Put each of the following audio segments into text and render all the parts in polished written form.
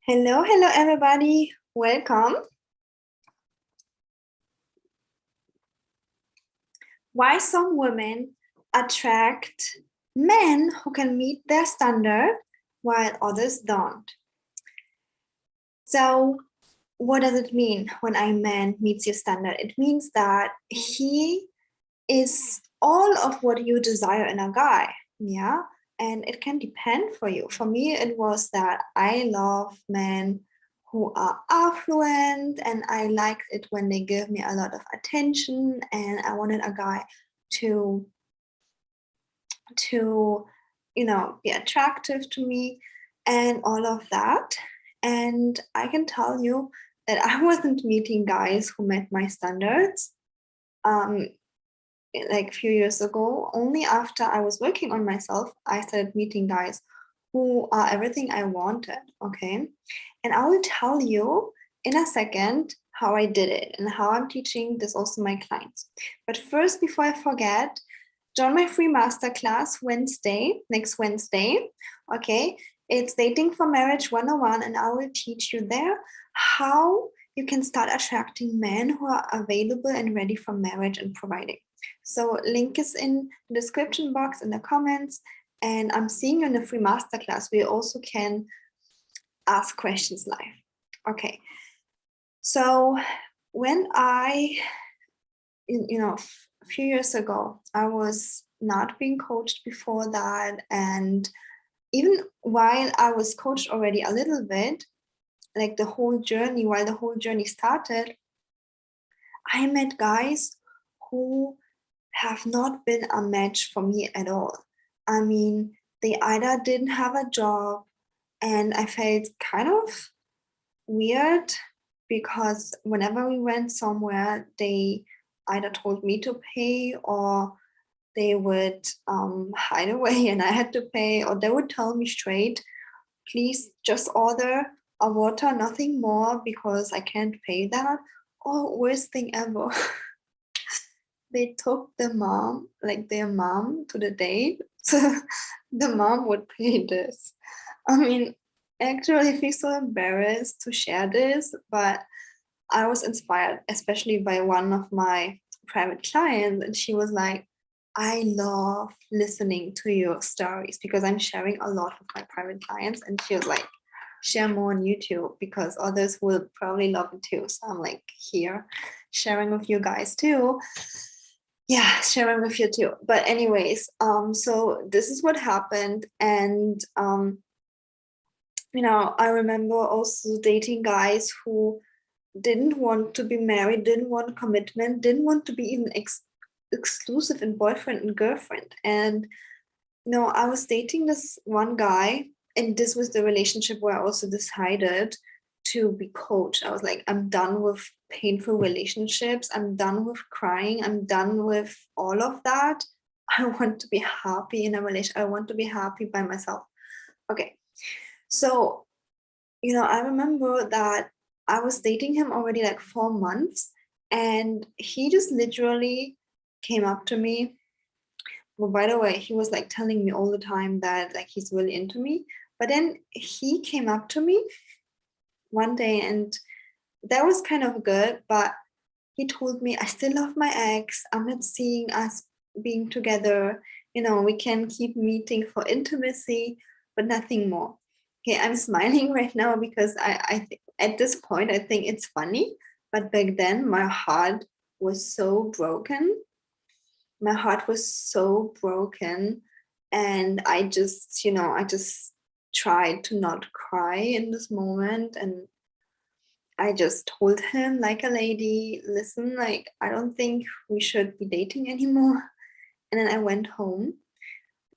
Hello, everybody. Welcome. Why some women attract men who can meet their standard while others don't. So, what does it mean when a man meets your standard? It means that he is all of what you desire in a guy. Yeah. And it can depend for you. For me, it was that I love men who are affluent, and I liked it when they give me a lot of attention, and I wanted a guy to be attractive to me and all of that. And I can tell you that I wasn't meeting guys who met my standards. Like a few years ago, only after I was working on myself, I started meeting guys who are everything I wanted. Okay. And I will tell you in a second how I did it and how I'm teaching this also to my clients. But first, before I forget, join my free masterclass next Wednesday. Okay. It's Dating for Marriage 101, and I will teach you there how you can start attracting men who are available and ready for marriage and providing. So link is in the description box in the comments, and I'm seeing you in the free masterclass. We also can ask questions live. Okay. So when a few years ago, I was not being coached before that. And even while I was coached already a little bit, like while the whole journey started, I met guys who have not been a match for me at all. I mean, they either didn't have a job, and I felt kind of weird because whenever we went somewhere, they either told me to pay, or they would hide away and I had to pay, or they would tell me straight, please just order a water, nothing more, because I can't pay that. Or worst thing ever. They took their mom to the date. So the mom would pay this. I mean, actually, I feel so embarrassed to share this, but I was inspired, especially by one of my private clients. And she was like, I love listening to your stories because I'm sharing a lot with my private clients. And she was like, share more on YouTube because others will probably love it too. So I'm like, here, sharing with you guys too. Yeah, sharing with you too. But anyways, so this is what happened. And I remember also dating guys who didn't want to be married, didn't want commitment, didn't want to be even exclusive in boyfriend and girlfriend. And I was dating this one guy, and this was the relationship where I also decided to be coached. I was like, I'm done with painful relationships. I'm done with crying. I'm done with all of that. I want to be happy in a relationship. I want to be happy by myself. Okay. So, I remember that I was dating him already like 4 months, and he just literally came up to me. Well, by the way, he was like telling me all the time that like he's really into me. But then he came up to me one day, and that was kind of good. But he told me, I still love my ex. I'm not seeing us being together. We can keep meeting for intimacy, but nothing more. Okay, I'm smiling right now because I think at this point, I think it's funny. But back then, my heart was so broken. My heart was so broken. And I just tried to not cry in this moment. And I just told him like a lady, listen, like, I don't think we should be dating anymore. And then I went home,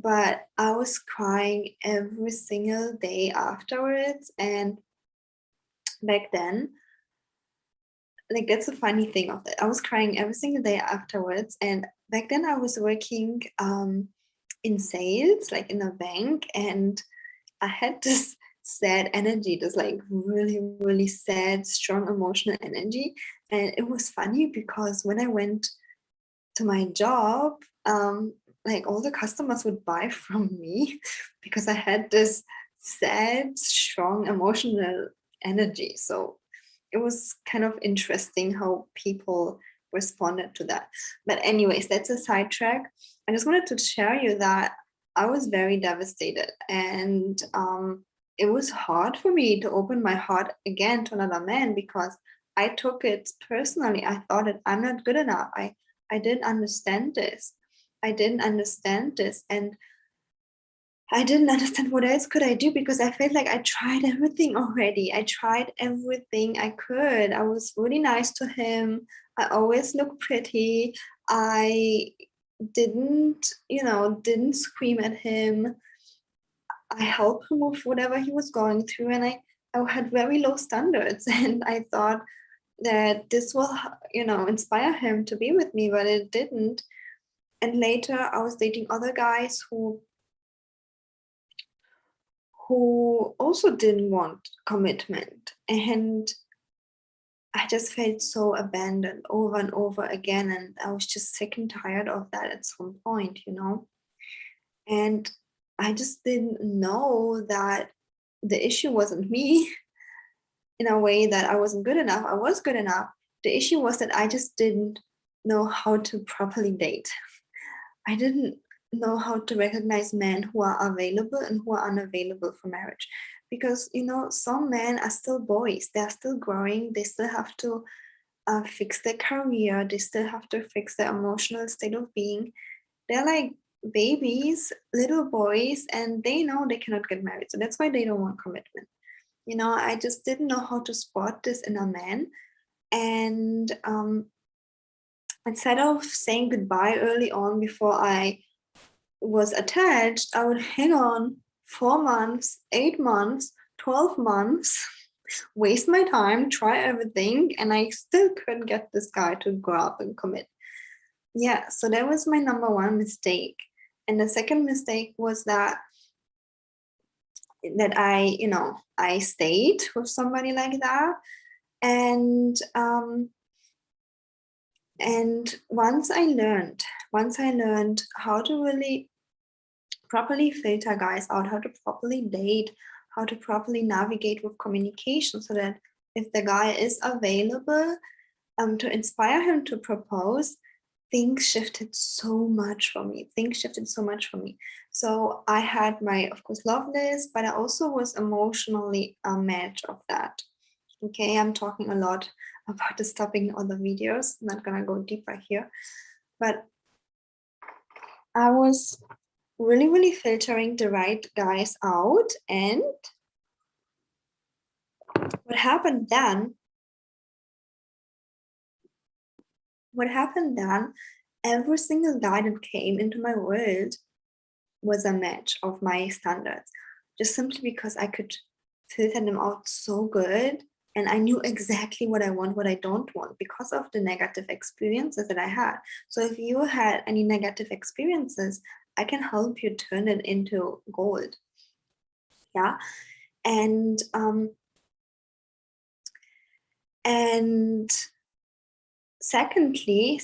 but I was crying every single day afterwards. And back then, like, that's a funny thing of it. I was crying every single day afterwards. And back then I was working in sales, like in a bank, and I had this sad energy, this like really, really sad, strong emotional energy. And it was funny because when I went to my job, like all the customers would buy from me because I had this sad, strong, emotional energy. So it was kind of interesting how people responded to that. But anyways, that's a sidetrack. I just wanted to share you that I was very devastated, and it was hard for me to open my heart again to another man because I took it personally. I thought that I'm not good enough. I didn't understand this. I didn't understand this, and I didn't understand what else could I do because I felt like I tried everything already. I tried everything I could. I was really nice to him. I always looked pretty. I didn't scream at him. I helped him with whatever he was going through, and I had very low standards. And I thought that this will, inspire him to be with me, but it didn't. And later I was dating other guys who also didn't want commitment. And I just felt so abandoned over and over again. And I was just sick and tired of that at some point. And I just didn't know that the issue wasn't me in a way that I wasn't good enough. I was good enough. The issue was that I just didn't know how to properly date. I didn't know how to recognize men who are available and who are unavailable for marriage. Because, some men are still boys, they're still growing, they still have to fix their career, they still have to fix their emotional state of being. They're like babies, little boys, and they know they cannot get married. So that's why they don't want commitment. I just didn't know how to spot this in a man. And instead of saying goodbye early on before I was attached, I would hang on 4 months, 8 months, 12 months, waste my time, try everything, and I still couldn't get this guy to grow up and commit. Yeah, so that was my number one mistake. And the second mistake was that I stayed with somebody like that. And once I learned how to really properly filter guys out, how to properly date, how to properly navigate with communication, so that if the guy is available, to inspire him to propose, things shifted so much for me. So I had my, of course, love list, but I also was emotionally a match of that. Okay, I'm talking a lot about this topic in other videos. I'm not gonna go deeper here, but I was really, really filtering the right guys out. And what happened then, every single guy that came into my world was a match of my standards, just simply because I could filter them out so good. And I knew exactly what I want, what I don't want, because of the negative experiences that I had. So if you had any negative experiences, I can help you turn it into gold. Yeah. And secondly,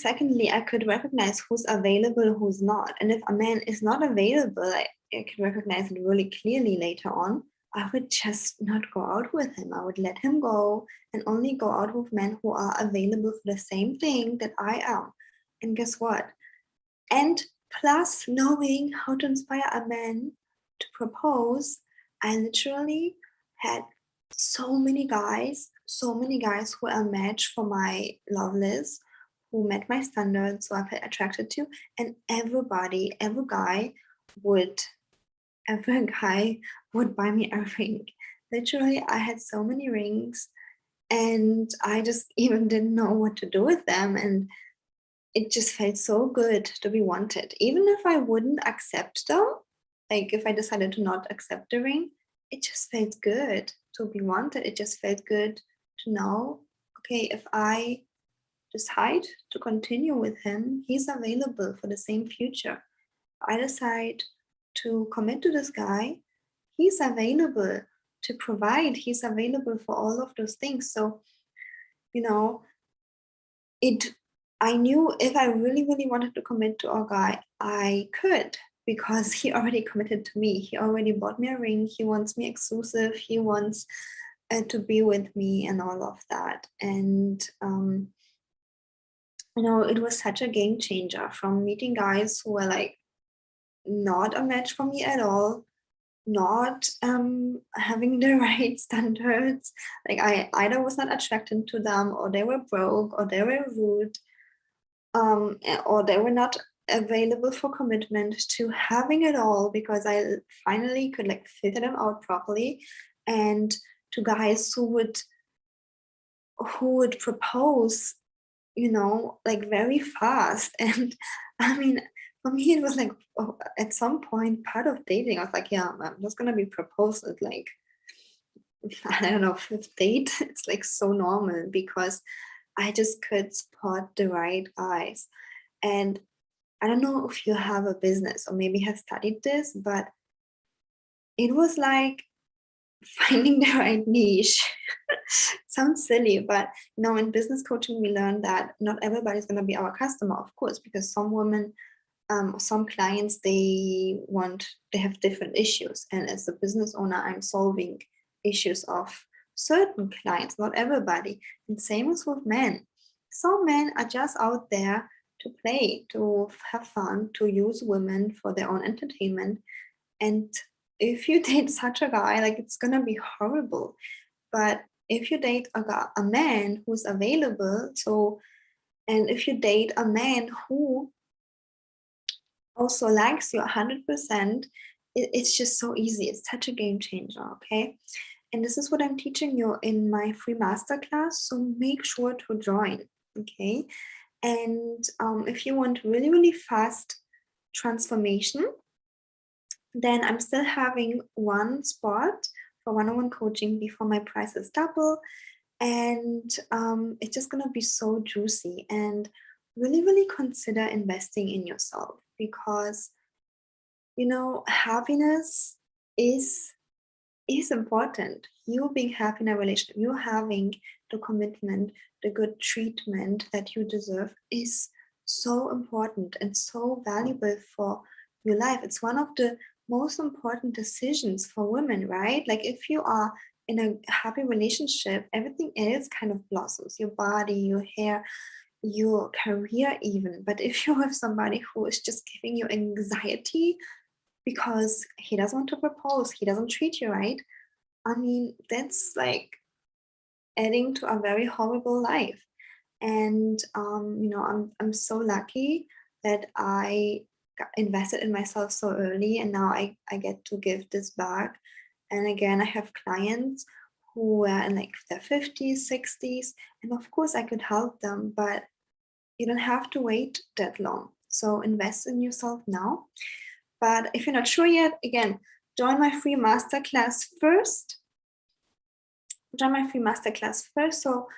I could recognize who's available, who's not. And if a man is not available, I can recognize it really clearly later on. I would just not go out with him. I would let him go and only go out with men who are available for the same thing that I am. And guess what? And plus, knowing how to inspire a man to propose, I literally had so many guys who are a match for my love list, who met my standards, who I felt attracted to, and every guy would buy me a ring. Literally, I had so many rings, and I just even didn't know what to do with them. And it just felt so good to be wanted. Even if I wouldn't accept them, like if I decided to not accept the ring, it just felt good to be wanted. It just felt good to know, okay, if I decide to continue with him, he's available for the same future. I decide to commit to this guy, he's available to provide, he's available for all of those things. So, it I knew if I really, really wanted to commit to a guy, I could. because he already committed to me. He already bought me a ring. He wants me exclusive. He wants to be with me and all of that. And it was such a game changer from meeting guys who were like not a match for me at all, not having the right standards. Like I either was not attracted to them, or they were broke, or they were rude, or they were not available for commitment, to having it all because I finally could like filter them out properly, and to guys who would propose, like very fast. And I mean, for me, it was like, at some point, part of dating, I was like, yeah, I'm just gonna be proposed at like, I don't know, fifth date. It's like so normal because I just could spot the right guys. And I don't know if you have a business or maybe have studied this, but it was like finding the right niche. Sounds silly, but in business coaching, we learned that not everybody's going to be our customer, of course, because some women, some clients, they have different issues. And as a business owner, I'm solving issues of certain clients, not everybody. And same as with men. Some men are just out there to play, to have fun, to use women for their own entertainment. And if you date such a guy, like, it's gonna be horrible. But if you date a man who's available, and if you date a man who also likes you 100%, it's just so easy. It's such a game changer, okay? And this is what I'm teaching you in my free masterclass, so make sure to join, okay? And if you want really, really fast transformation, then I'm still having one spot for one-on-one coaching before my price is double. And it's just going to be so juicy. And really, really consider investing in yourself, because, happiness is important. You being happy in a relationship, you having the commitment, the good treatment that you deserve is so important and so valuable for your life. It's one of the most important decisions for women, right? Like, if you are in a happy relationship, everything else kind of blossoms, your body, your hair, your career even. But if you're with somebody who is just giving you anxiety because he doesn't want to propose, he doesn't treat you right, I mean, that's like adding to a very horrible life. And I'm so lucky that I invested in myself so early, and now I get to give this back. And again, I have clients who are in like their 50s, 60s, and of course I could help them, but you don't have to wait that long. So invest in yourself now. But if you're not sure yet, again, join my free masterclass first. So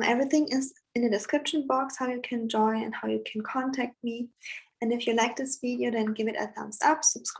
everything is in the description box, how you can join and how you can contact me. And if you like this video, then give it a thumbs up, subscribe.